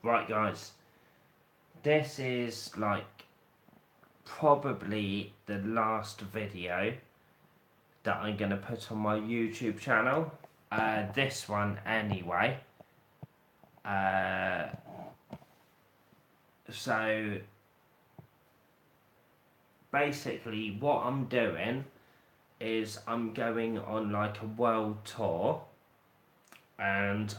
Right guys, this is like probably the last video that I'm going to put on my YouTube channel. This one anyway. So basically what I'm doing is I'm going on like a world tour, and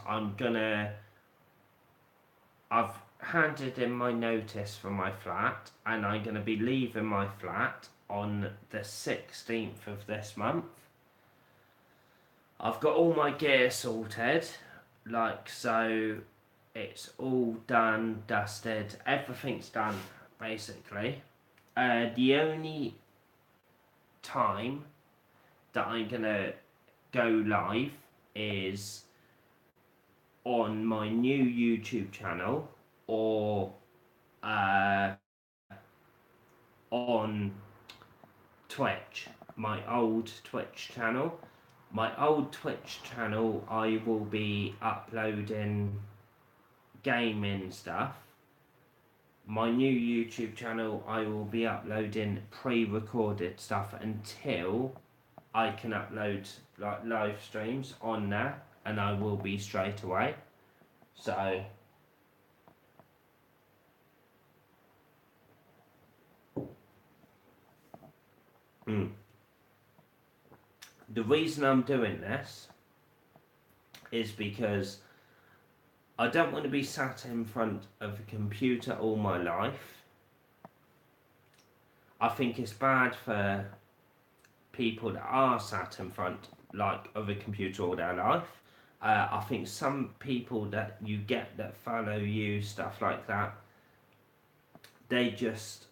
I've handed in my notice for my flat, and I'm going to be leaving my flat on the 16th of this month. I've got all my gear sorted, like, so it's all done, dusted, everything's done basically. The only time that I'm gonna go live is on my new YouTube channel, or on Twitch, my old Twitch channel. My old Twitch channel, I will be uploading gaming stuff. My new YouTube channel, I will be uploading pre-recorded stuff until I can upload like live streams on there, and I will be straight away. So the reason I'm doing this is because I don't want to be sat in front of a computer all my life. I think it's bad for people that are sat in front like of a computer all their life. I think some people that you get that follow you, stuff like that, they just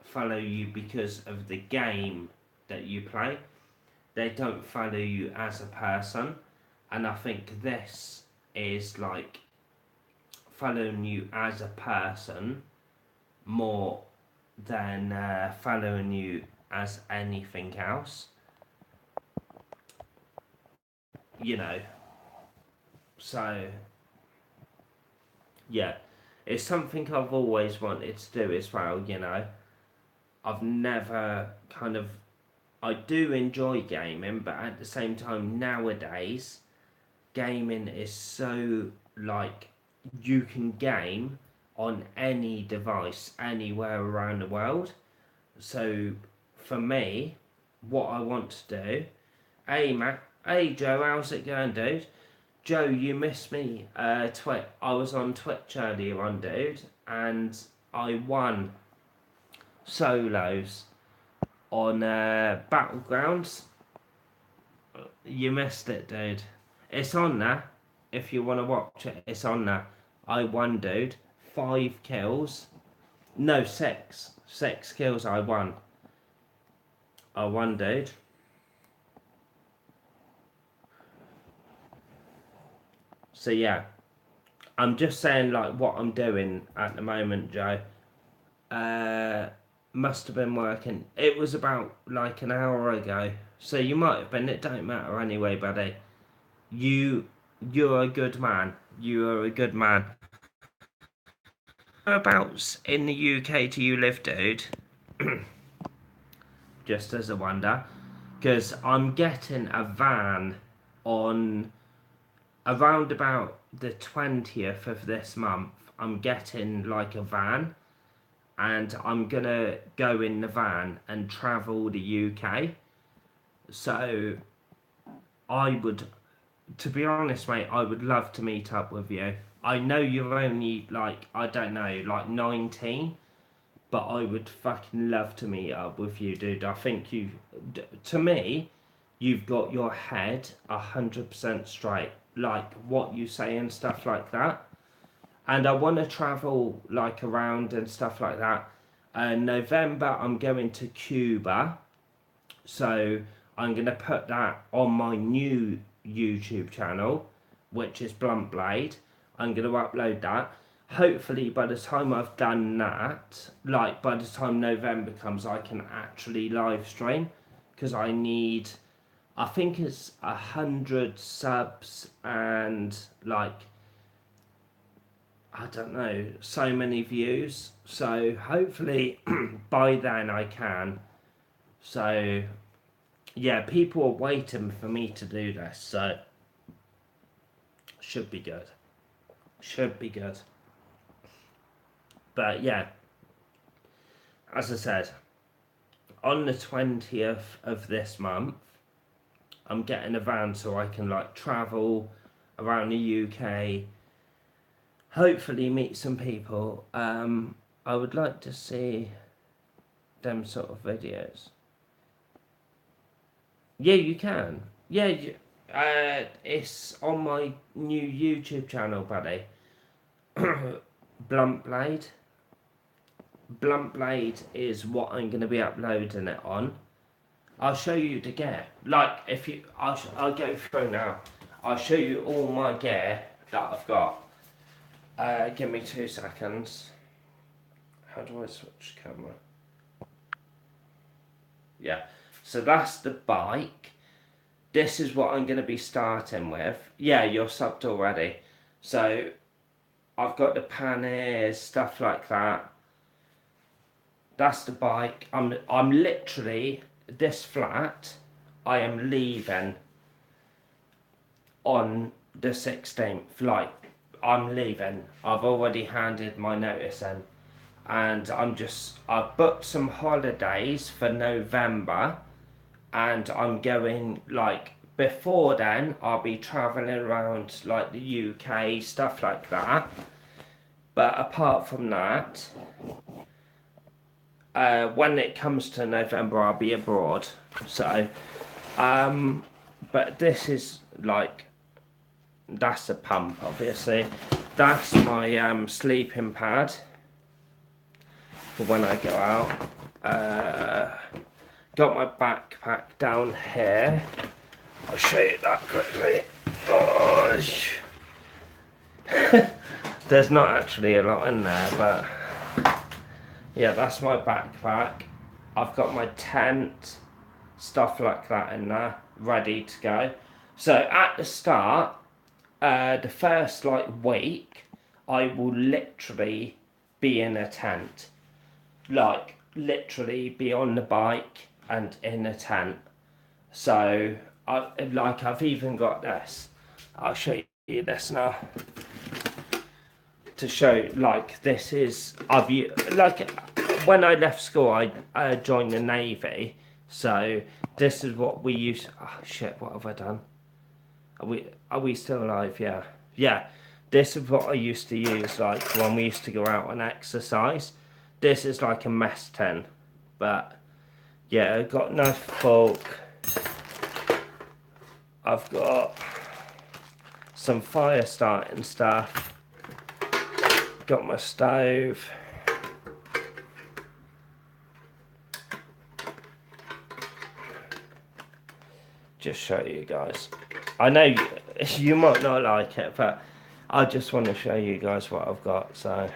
follow you because of the game that you play. They don't follow you as a person, and I think this is like following you as a person more than following you as anything else, you know. So yeah, it's something I've always wanted to do as well, you know. I've never kind of, I do enjoy gaming, but at the same time nowadays gaming is so like, you can game on any device anywhere around the world. So for me, what I want to do, hey Joe, how's it going, dude? Joe, you missed me. I was on Twitch earlier on, dude, and I won solos on Battlegrounds. You missed it, dude. It's on there. If you want to watch it, it's on there. I won, dude. 5 kills. No, 6. 6 kills I won. I won, dude. So yeah, I'm just saying like what I'm doing at the moment, Joe. Must have been working. It was about like an hour ago. So you might have been. It don't matter anyway, buddy. You're a good man. You are a good man. Whereabouts in the UK do you live, dude? Just as a wonder. Because I'm getting a van on around about the 20th of this month. I'm getting like a van, and I'm gonna go in the van and travel the UK. So I would, to be honest, mate, I would love to meet up with you. I know you're only like, I don't know, like 19, but I would fucking love to meet up with you, dude. I think to me, you've got your head 100% straight, like what you say and stuff like that. And I want to travel like around and stuff like that. November, I'm going to Cuba, so I'm going to put that on my new YouTube channel, which is Blunt Blade. I'm going to upload that. Hopefully by the time I've done that, like by the time November comes, I can actually live stream, because I need, I think it's 100 subs and like I don't know, so many views. So hopefully by then I can. So yeah, people are waiting for me to do this, so should be good. Should be good. But yeah, as I said, on the 20th of this month, I'm getting a van so I can like travel around the UK, hopefully meet some people. I would like to see them sort of videos. Yeah, you can. Yeah, it's on my new YouTube channel, buddy. Blunt Blade. Blunt Blade is what I'm going to be uploading it on. I'll show you the gear. Like, if you, I'll go through now. I'll show you all my gear that I've got. Give me 2 seconds. How do I switch camera? Yeah. So that's the bike. This is what I'm going to be starting with. Yeah, you're subbed already. So I've got the panniers, stuff like that. That's the bike. I'm literally, this flat, I am leaving on the 16th. Like, I'm leaving. I've already handed my notice in. And I've booked some holidays for November. And I'm going, like, before then, I'll be travelling around, like, the UK, stuff like that. But apart from that, when it comes to November, I'll be abroad. So, but this is, like, that's a pump, obviously. That's my sleeping pad for when I go out. Got my backpack down here. I'll show you that quickly. Oh, there's not actually a lot in there, but yeah, that's my backpack. I've got my tent, stuff like that in there, ready to go. So at the start, the first like week, I will literally be in a tent. Like, literally be on the bike and in a tent. So I've even got this. I'll show you this now to show, like, this is, like, when I left school I joined the Navy, so this is what we used. Oh shit, what have I done? Are we still alive? Yeah, this is what I used to use, like, when we used to go out and exercise. This is like a mess tent, but yeah, I've got knife, fork. I've got some fire starting stuff. Got my stove. Just show you guys. I know you might not like it, but I just want to show you guys what I've got. So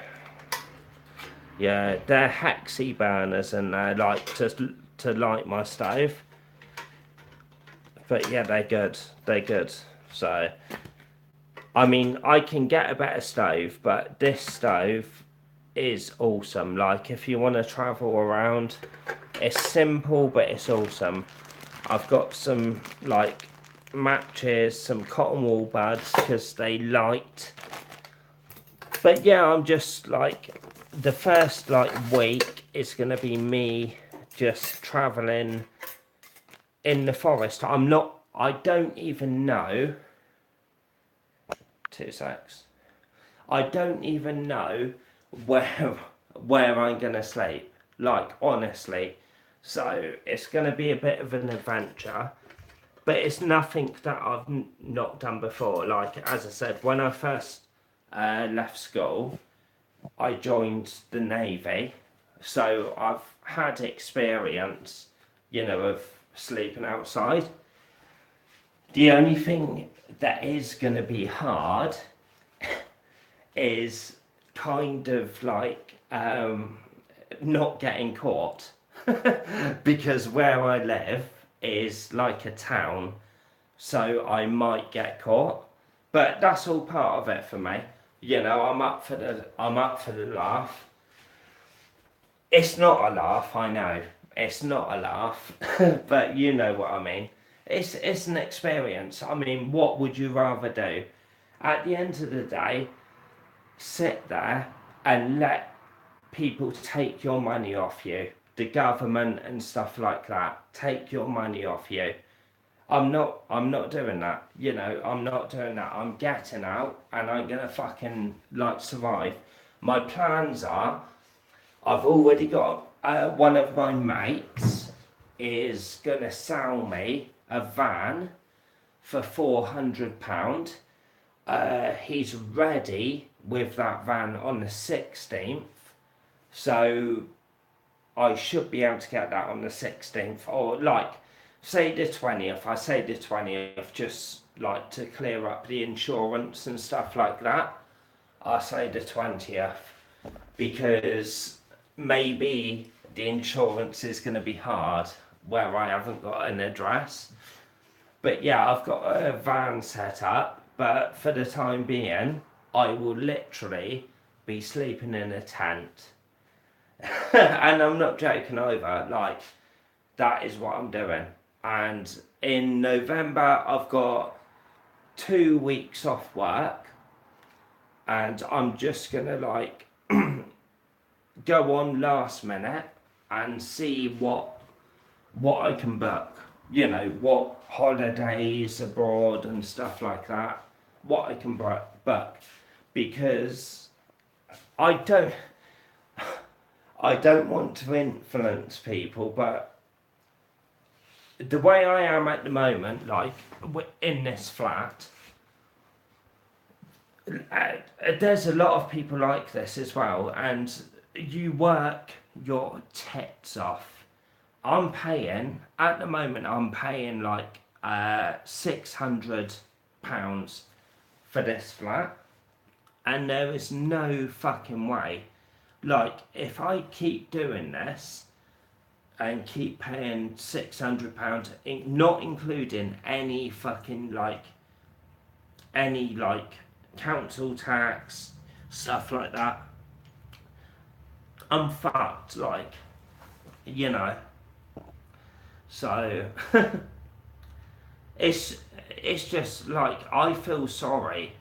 yeah, they're hexy burners and they're like to light my stove. But yeah, they're good. They're good. So I mean, I can get a better stove, but this stove is awesome. Like, if you want to travel around, it's simple, but it's awesome. I've got some, like, matches, some cotton wool buds, because they light. But yeah, I'm just, like, the first, like, week is going to be me just travelling in the forest. I don't even know. 2 secs. I don't even know where I'm gonna sleep. Like, honestly. So it's gonna be a bit of an adventure, but it's nothing that I've not done before. Like, as I said, when I first left school, I joined the Navy, so I've had experience, you know, of sleeping outside. The only thing that is going to be hard is kind of like not getting caught because where I live is like a town, so I might get caught, but that's all part of it for me. You know, I'm up for the laugh. It's not a laugh, I know. It's not a laugh, but you know what I mean. It's an experience. I mean, what would you rather do? At the end of the day, sit there and let people take your money off you. The government and stuff like that take your money off you. I'm not doing that. You know, I'm not doing that. I'm getting out and I'm gonna fucking like survive. My plans are I've already got one of my mates is gonna sell me a van for £400. He's ready with that van on the 16th, so I should be able to get that on the 16th, or like say the 20th. I say the 20th just like to clear up the insurance and stuff like that. I say the 20th because maybe the insurance is going to be hard where I haven't got an address. But yeah, I've got a van set up, but for the time being, I will literally be sleeping in a tent. And I'm not joking over, like, that is what I'm doing. And in November, I've got 2 weeks off work, and I'm just gonna like go on last minute and see what I can book. You know, what holidays abroad and stuff like that. What I can book, because I don't I don't want to influence people, but the way I am at the moment, like in this flat, there's a lot of people like this as well, and you work your tits off. I'm paying at the moment. I'm paying like £600 for this flat, and there is no fucking way. Like, if I keep doing this and keep paying £600, not including any fucking like any like council tax, stuff like that, I'm fucked. Like, you know. So it's just like I feel sorry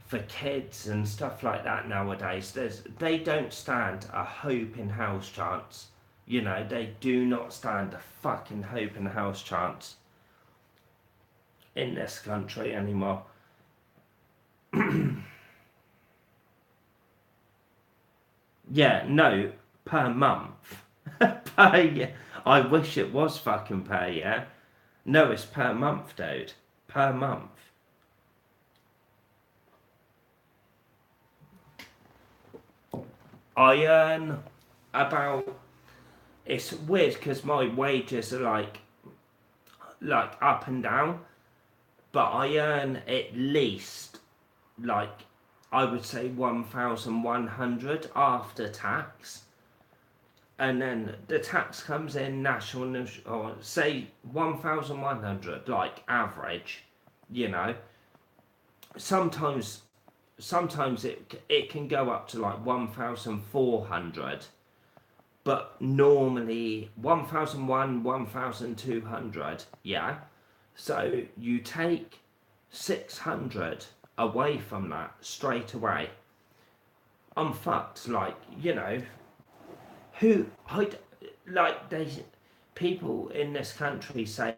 for kids and stuff like that nowadays. They don't stand a hope in house chance. You know, they do not stand a fucking hope in house chance in this country anymore. Yeah, no, per month. Per year. I wish it was fucking per year. No, it's per month, dude. Per month. I earn about. It's weird because my wages are like up and down, but I earn at least like I would say 1,100 after tax, and then the tax comes in national, or say 1,100 like average, you know. Sometimes it can go up to like 1,400, but normally 1,001, 1,200, yeah. So you take 600 away from that straight away. I'm fucked. Like, you know, who I like. They people in this country say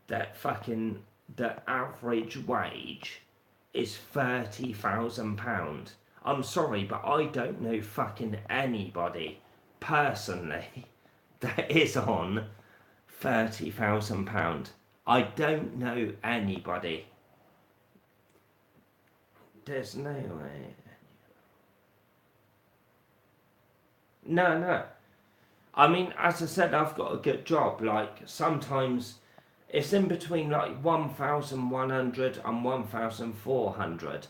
that fucking the average wage is £30,000. I'm sorry, but I don't know fucking anybody personally that is on £30,000. I don't know anybody. There's no way. No, no. I mean, as I said, I've got a good job. Like, sometimes it's in between like 1,100 and 1,400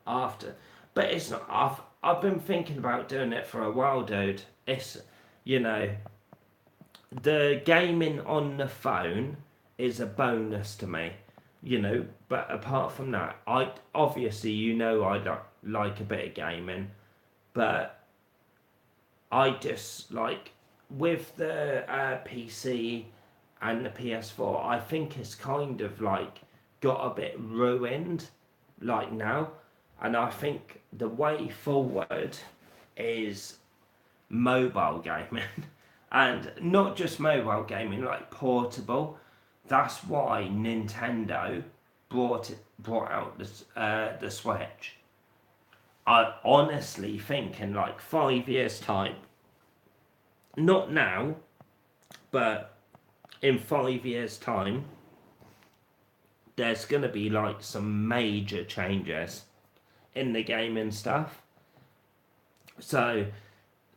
after. But it's not, I've been thinking about doing it for a while, dude. It's, you know, the gaming on the phone is a bonus to me. you know. But apart from that, I obviously, you know, I like a bit of gaming, but I just like with the PC and the PS4, I think it's kind of like got a bit ruined like now, and I think the way forward is mobile gaming and not just mobile gaming, like portable. That's why Nintendo brought out the Switch. I honestly think in like 5 years time, not now, but in 5 years time, there's gonna be like some major changes in the game and stuff. So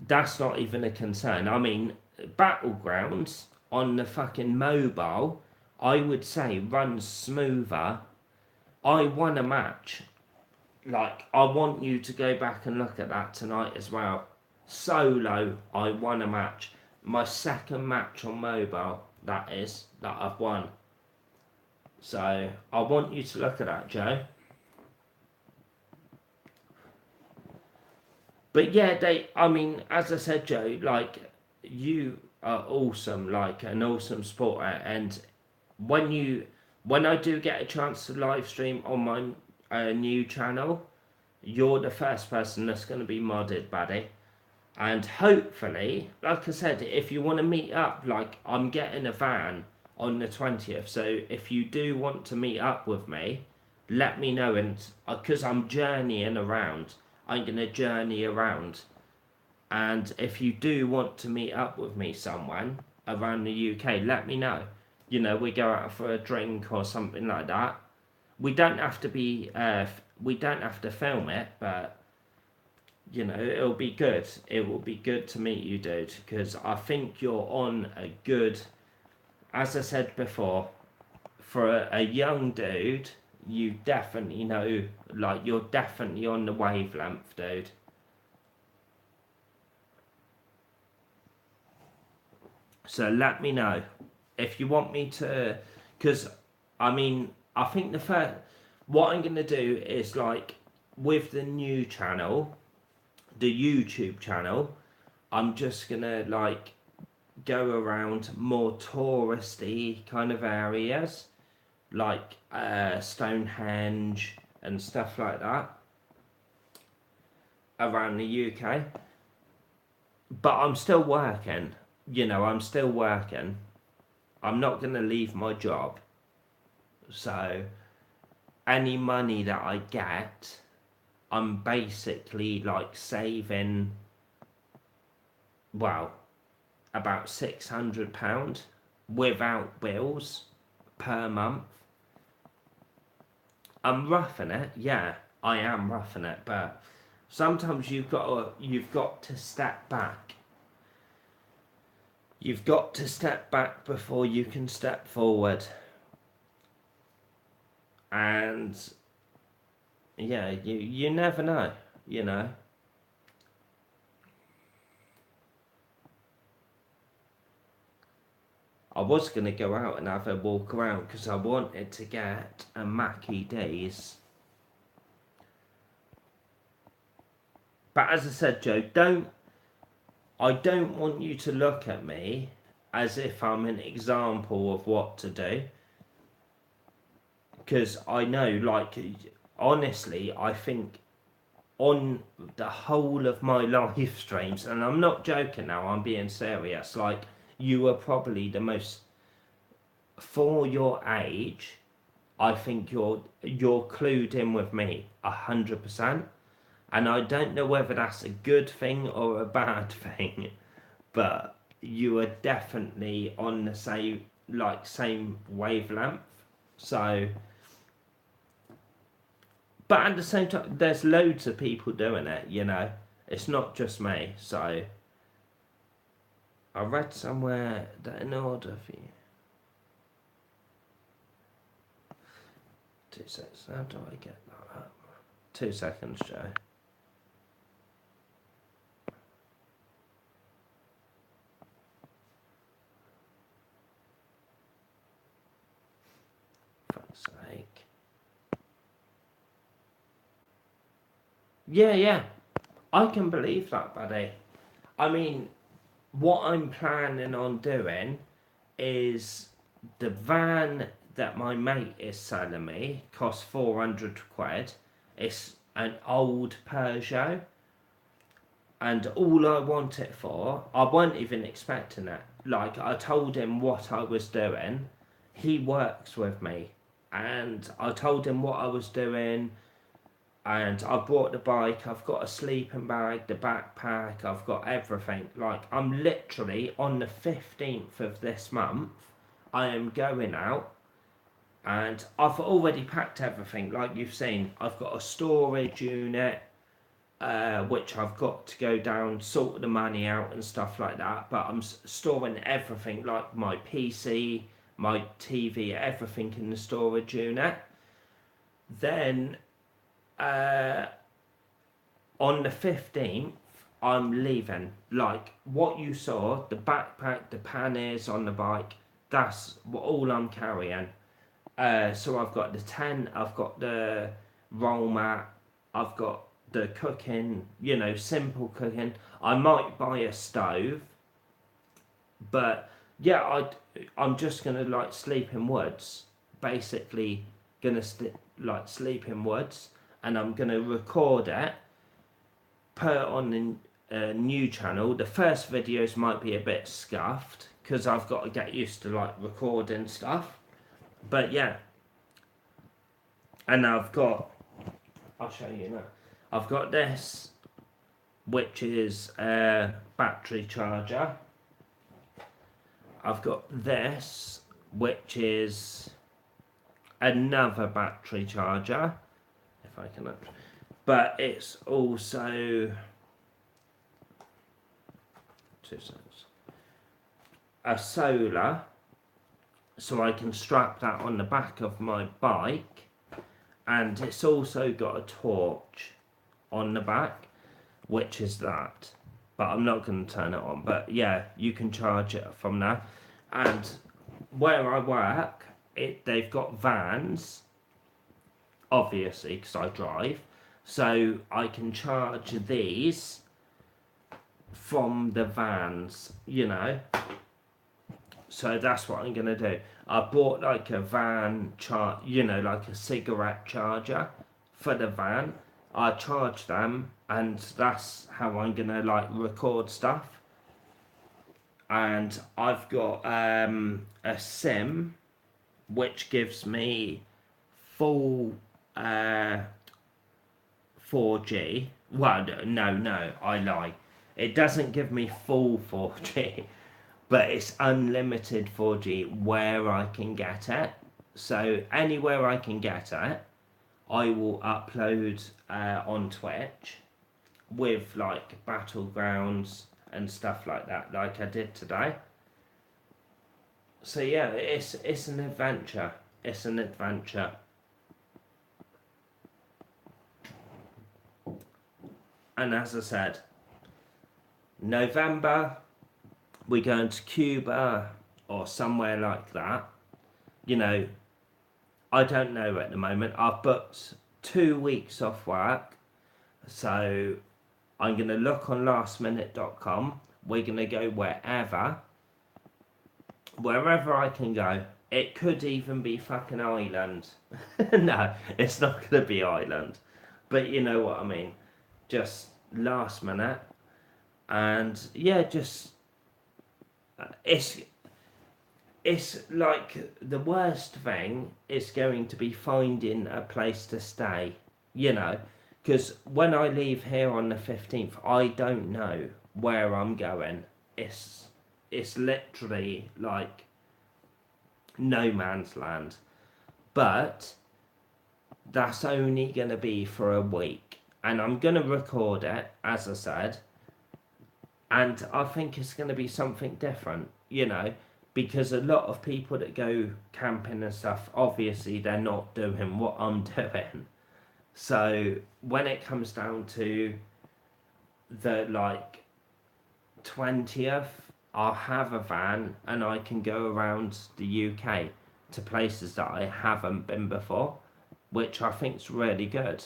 that's not even a concern. I mean, Battlegrounds on the fucking mobile, I would say runs smoother. I won a match. Like, I want you to go back and look at that tonight as well. Solo, I won a match. My second match on mobile, that is, that I've won. So, I want you to look at that, Joe. But yeah, I mean, as I said, Joe, like, you are awesome, like, an awesome sporter. And when I do get a chance to live stream on my new channel, you're the first person that's going to be modded, buddy. And hopefully, like I said, if you want to meet up, like, I'm getting a van on the 20th. So if you do want to meet up with me, let me know. And because I'm journeying around, I'm going to journey around. And if you do want to meet up with me someone around the UK, let me know. You know, we go out for a drink or something like that. We don't have to be, we don't have to film it, but you know, it'll be good. It will be good to meet you, dude, because I think you're on a good, as I said before, for a young dude, you definitely know, like, you're definitely on the wavelength, dude. So let me know if you want me to, because, I mean, I think the first, what I'm going to do is, like, with the new channel, the YouTube channel, I'm just going to, like, go around more touristy kind of areas, like Stonehenge and stuff like that, around the UK. But I'm still working, you know, I'm still working. I'm not going to leave my job. So any money that I get, I'm basically like saving, well, about £600 without bills per month. I'm roughing it, yeah, I am roughing it, but sometimes you've got to step back. You've got to step back before you can step forward. And yeah, you never know, you know. I was going to go out and have a walk around because I wanted to get a Mackie D's. But as I said, Joe, I don't want you to look at me as if I'm an example of what to do. Because I know, like, honestly, I think on the whole of my live streams, and I'm not joking now, I'm being serious, like, you are probably the most, for your age, I think you're clued in with me 100%. And I don't know whether that's a good thing or a bad thing, but you are definitely on the same wavelength. So, but at the same time, there's loads of people doing it, you know. It's not just me. So, I read somewhere that in order for you. 2 seconds. How do I get that up? 2 seconds, Joe. Fuck's sake. Yeah. I can believe that, buddy. I mean, what I'm planning on doing is the van that my mate is selling me costs 400 quid. It's an old Peugeot, and all I want it for, I wasn't even expecting it. Like, I told him what I was doing. He works with me, and I told him what I was doing. And I brought the bike, I've got a sleeping bag, the backpack, I've got everything. Like, I'm literally on the 15th of this month, I am going out, and I've already packed everything. Like you've seen, I've got a storage unit, which I've got to go down, sort the money out and stuff like that. But I'm storing everything, like my PC, my TV, everything in the storage unit. Then on the 15th, I'm leaving. Like, what you saw, the backpack, the panniers on the bike, that's all I'm carrying. So I've got the tent, I've got the roll mat, I've got the cooking, simple cooking. I might buy a stove, but yeah, I'm just gonna like sleep in woods. Basically, gonna sleep in woods, and I'm gonna record it, put it on the new channel. The first videos might be a bit scuffed because I've got to get used to like recording stuff. But yeah, and I'll show you now. I've got this, which is a battery charger. I've got this, which is another battery charger, if I can, but it's also a solar, so I can strap that on the back of my bike, and it's also got a torch on the back, which is that, but I'm not going to turn it on. But yeah, you can charge it from there. And where I work, they've got vans, obviously, because I drive, so I can charge these from the vans, So that's what I'm gonna do. I bought like a van like a cigarette charger for the van. I charge them, and that's how I'm gonna like record stuff. And I've got a SIM, which gives me full 4G. Well, no, I lie. It doesn't give me full 4G. But it's unlimited 4G where I can get it. So anywhere I can get it, I will upload on Twitch with like battlegrounds and stuff like that, like I did today. So yeah, it's an adventure. It's an adventure. And as I said, November, we're going to Cuba or somewhere like that. I don't know at the moment. I've booked 2 weeks off work, so I'm going to look on lastminute.com. We're going to go wherever I can go. It could even be fucking Ireland. No, it's not going to be Ireland, but you know what I mean. Just last minute, and yeah, just it's like the worst thing is going to be finding a place to stay, because when I leave here on the 15th, I don't know where I'm going. It's literally like no man's land, but that's only going to be for a week, and I'm going to record it, as I said, and I think it's going to be something different, because a lot of people that go camping and stuff, obviously they're not doing what I'm doing. So when it comes down to the 20th, I'll have a van and I can go around the UK to places that I haven't been before, which I think's really good.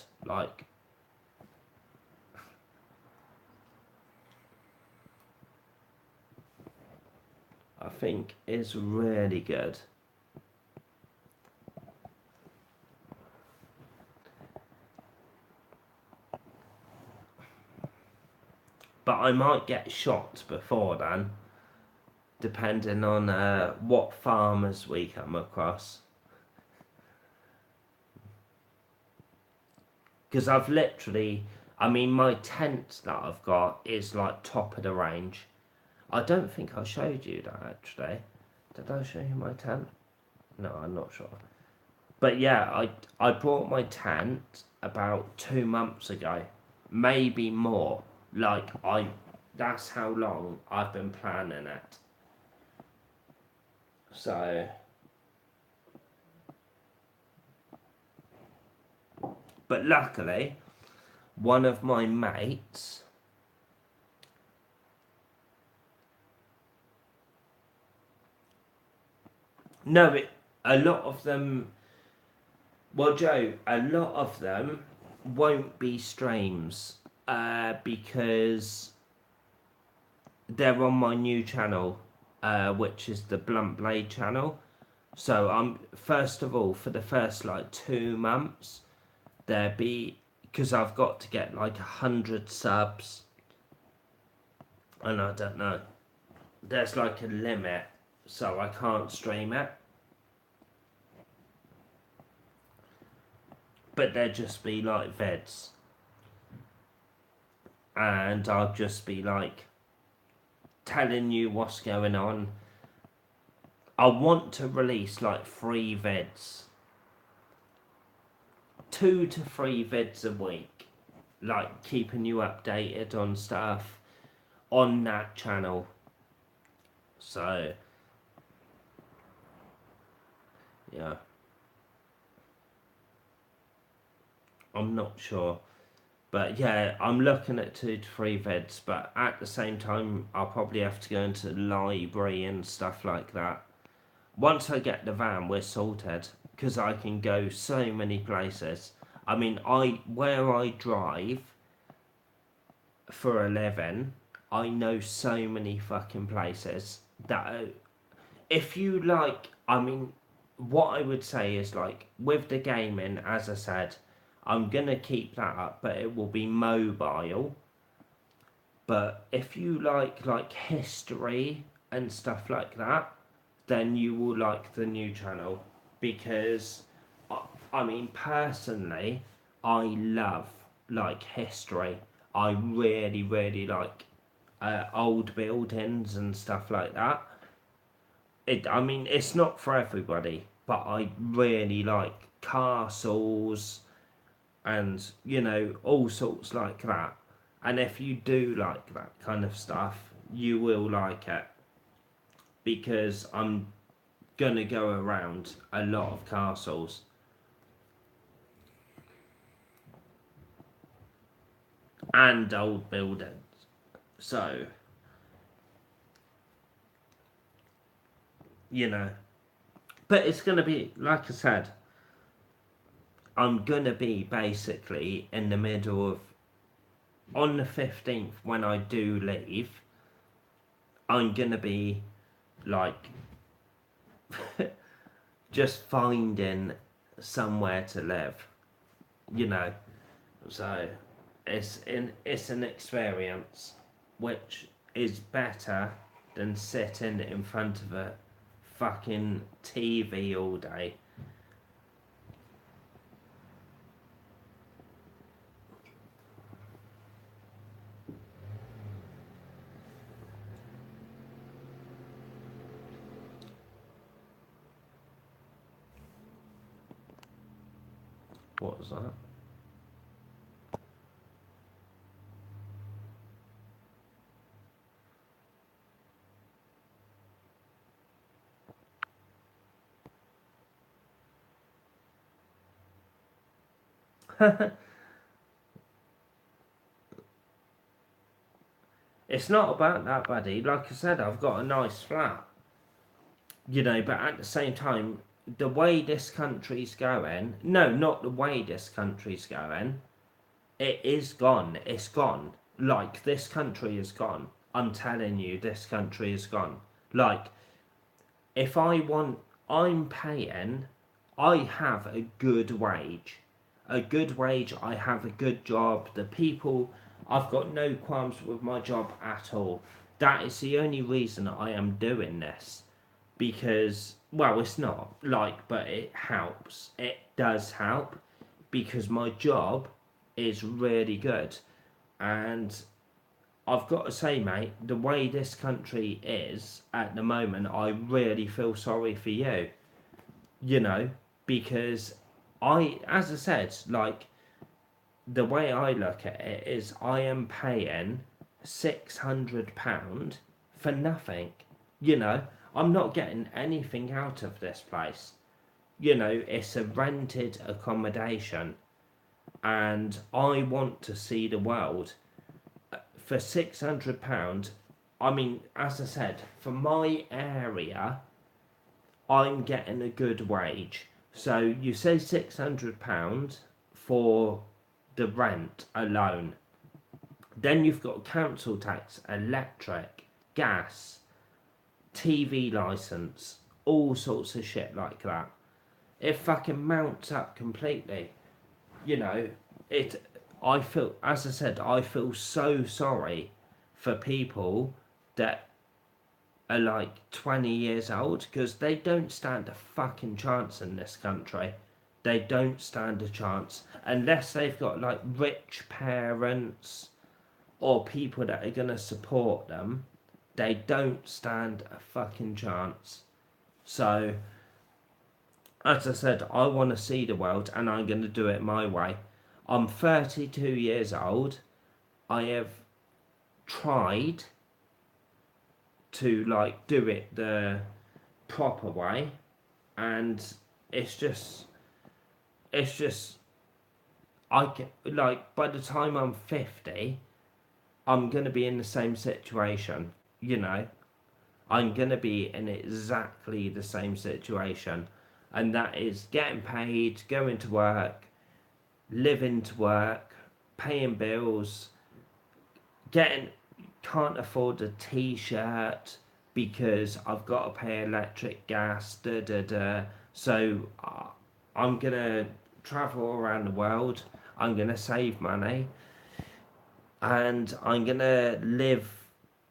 I think is really good. But I might get shot before then, depending on what farmers we come across. Because I've literally, I mean, my tent that I've got is like top of the range. I don't think I showed you that actually. Did I show you my tent? No, I'm not sure. But yeah, I bought my tent about 2 months ago, maybe more. Like that's how long I've been planning it. So, but luckily, one of my mates. No, a lot of them. Well, Joe, a lot of them won't be streams because they're on my new channel, which is the Blunt Blade channel. So I'm first of all for the first like 2 months there be because I've got to get like 100 subs, and I don't know. There's like a limit, so I can't stream it. But there'd just be like vids, and I'll just be like telling you what's going on. I want to release like 3 vids, 2 to 3 vids a week, like keeping you updated on stuff on that channel. So yeah, I'm not sure. But yeah, I'm looking at 2 to 3 vids, but at the same time, I'll probably have to go into the library and stuff like that. Once I get the van, we're sorted, because I can go so many places. I mean, where I drive for a living, I know so many fucking places that if you like, I mean, what I would say is like, with the gaming, as I said, I'm gonna keep that up, but it will be mobile. But if you like history and stuff like that, then you will like the new channel, because I mean personally, I love like history. I really like old buildings and stuff like that. I mean, it's not for everybody, but I really like castles and all sorts like that. And if you do like that kind of stuff, you will like it, because I'm gonna go around a lot of castles and old buildings. So but it's gonna be, like I said, I'm gonna be basically in the middle of, on the 15th when I do leave, I'm gonna be like just finding somewhere to live, so it's an experience which is better than sitting in front of a fucking TV all day. What was that? It's not about that, buddy. Like I said, I've got a nice flat. But at the same time, the way this country's going, no, not the way this country's going, it is gone. It's gone. Like, this country is gone. I'm telling you, this country is gone. Like, if I'm paying, I have a good wage. A good wage, I have a good job. The people, I've got no qualms with my job at all. That is the only reason I am doing this. Because, well, it's not like, but it helps. It does help because my job is really good. And I've got to say, mate, the way this country is at the moment, I really feel sorry for you. You know, because as I said, like, the way I look at it is I am paying £600 for nothing. You know, I'm not getting anything out of this place. You know, it's a rented accommodation and I want to see the world. For £600, I mean, as I said, for my area, I'm getting a good wage. So you say £600 for the rent alone. Then you've got council tax, electric, gas, TV licence, all sorts of shit like that. It fucking mounts up completely. You know, I feel, as I said, I feel so sorry for people that are like 20 years old because they don't stand a fucking chance in this country. They don't stand a chance unless they've got like rich parents or people that are going to support them. They don't stand a fucking chance. So, as I said, I want to see the world and I'm going to do it my way. I'm 32 years old. I have tried to like do it the proper way and it's just I can, like, by the time I'm 50 I'm gonna be in the same situation, you know. I'm gonna be in exactly the same situation, and that is getting paid, going to work, living to work, paying bills, getting, can't afford a t-shirt because I've got to pay electric, gas, da da da. So I'm gonna travel around the world. I'm gonna save money, and I'm gonna live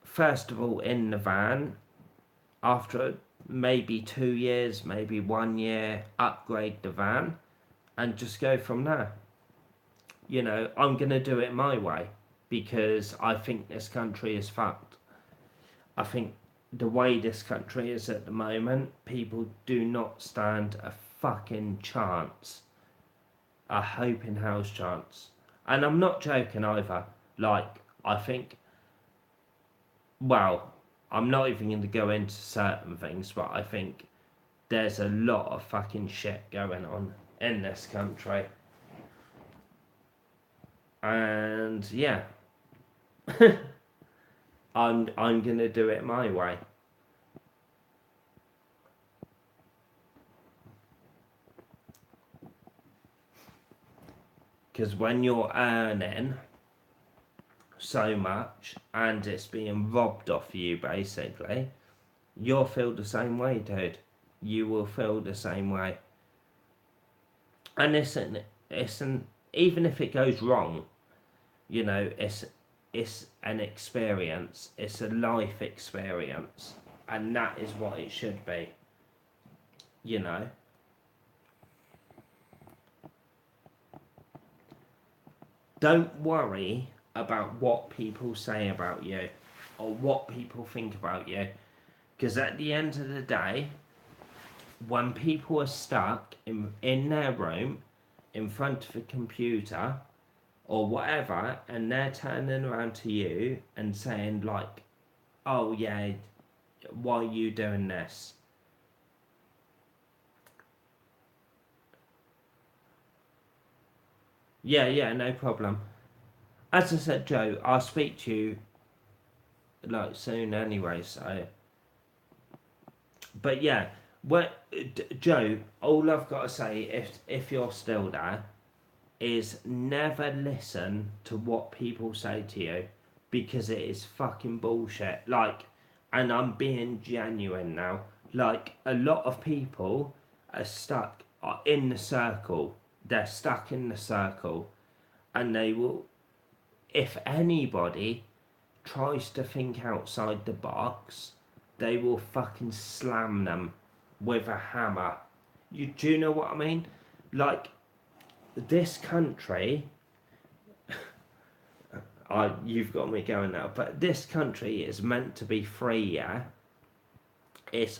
first of all in the van. After maybe 2 years, maybe 1 year, upgrade the van, and just go from there. You know, I'm gonna do it my way because I think this country is fucked. I think the way this country is at the moment, people do not stand a fucking chance. A hope in hell's chance. And I'm not joking either. Like, I think, well, I'm not even going to go into certain things, but I think there's a lot of fucking shit going on in this country. And yeah, I'm gonna do it my way. Because when you're earning so much and it's being robbed off you, basically, you'll feel the same way, dude. You will feel the same way. And it's an even if it goes wrong, you know, it's an experience. It's a life experience, and that is what it should be. You know. Don't worry about what people say about you or what people think about you, because at the end of the day, when people are stuck in their room in front of a computer or whatever and they're turning around to you and saying like, oh yeah, why are you doing this? Yeah, no problem. As I said, Joe, I'll speak to you like soon anyway, so. But yeah, Joe, all I've got to say, if you're still there, is never listen to what people say to you because it is fucking bullshit. Like, and I'm being genuine now. Like, a lot of people are stuck in the circle. They're stuck in the circle, and they will, if anybody tries to think outside the box, they will fucking slam them with a hammer. Do you know what I mean? Like, this country, you've got me going now, but this country is meant to be free, yeah? It's,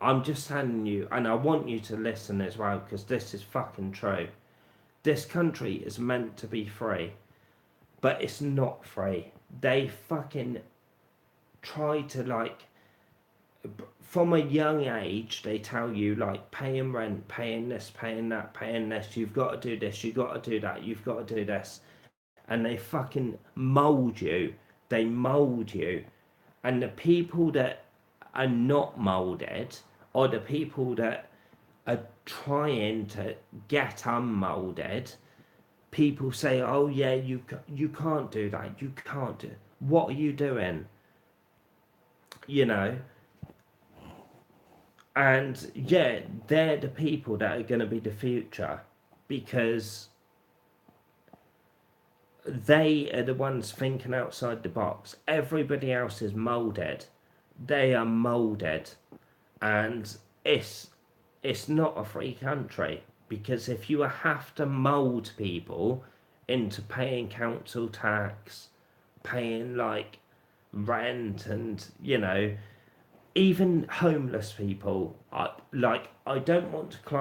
I'm just telling you, and I want you to listen as well, because this is fucking true. This country is meant to be free, but it's not free. They fucking try to, like, from a young age, they tell you, like, paying rent, paying this, paying that, paying this, you've got to do this, you've got to do that, you've got to do this. And they fucking mould you. They mould you. And the people that are not moulded are the people that are trying to get unmoulded. People say, oh yeah, you can't do that, you can't do. What are you doing? You know? And yeah, they're the people that are going to be the future, because they are the ones thinking outside the box. Everybody else is moulded. They are moulded. And it's not a free country, because if you have to mould people into paying council tax, paying like rent, and you know, even homeless people, I don't want to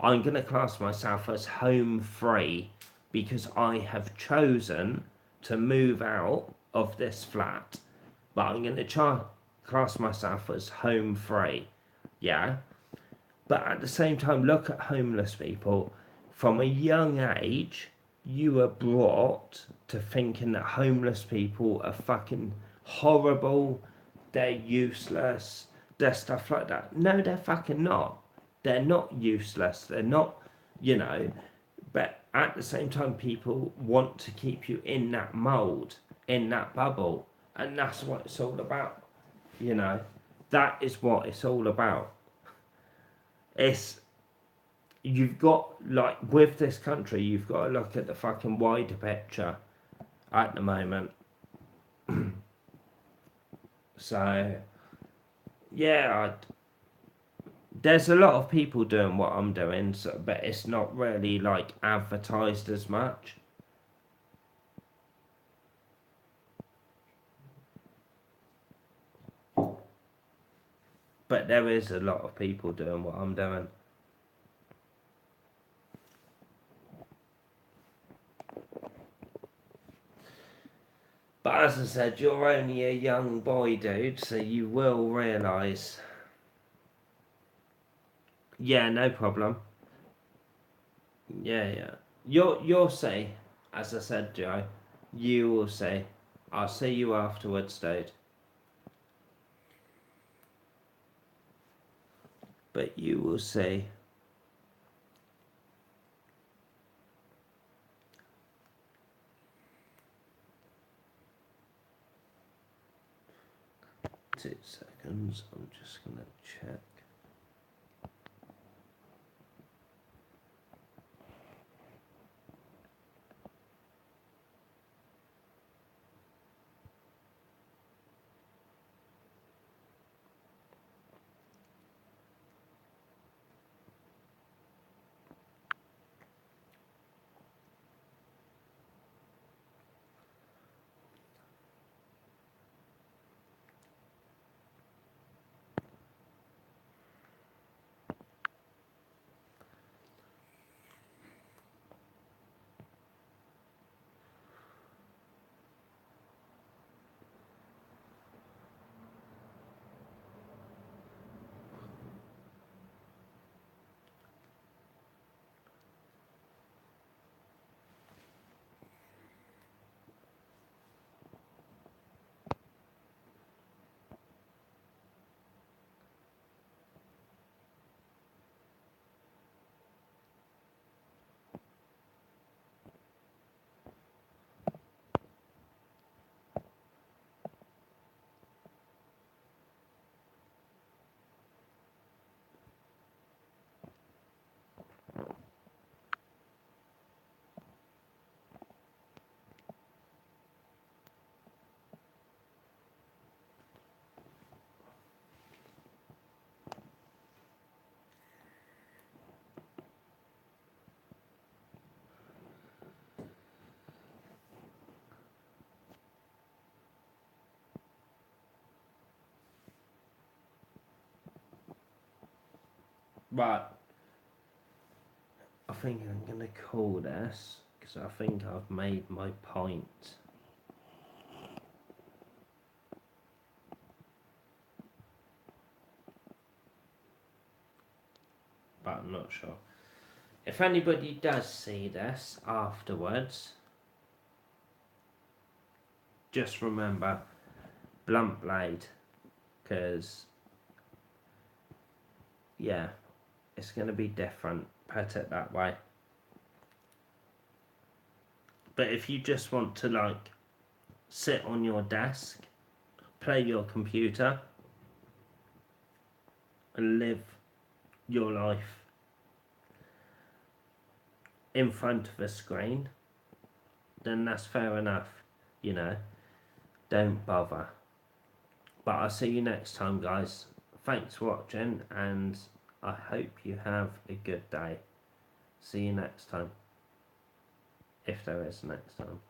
I'm going to class myself as home free, because I have chosen to move out of this flat, but I'm going to class myself as home free, yeah? But at the same time, look at homeless people. From a young age, you are brought to thinking that homeless people are fucking horrible, they're useless, they're stuff like that. No, they're fucking not. They're not useless. They're not, you know, but at the same time, people want to keep you in that mould, in that bubble. And that's what it's all about, you know. That is what it's all about. It's, you've got, like, with this country, you've got to look at the fucking wider picture at the moment. So, yeah, there's a lot of people doing what I'm doing, so, but it's not really, like, advertised as much. But there is a lot of people doing what I'm doing. But as I said, you're only a young boy, dude, so you will realise. Yeah, no problem. Yeah. You'll see, as I said, Joe. You will see. I'll see you afterwards, dude. But you will see. Two seconds, I'm just gonna check. But I think I'm going to call this because I think I've made my point. But I'm not sure. If anybody does see this afterwards, just remember blunt blade, because yeah, it's going to be different, put it that way. But if you just want to like sit on your desk, play your computer and live your life in front of a screen, then that's fair enough, you know, don't bother. But I'll see you next time, guys. Thanks for watching, and I hope you have a good day. See you next time, if there is next time.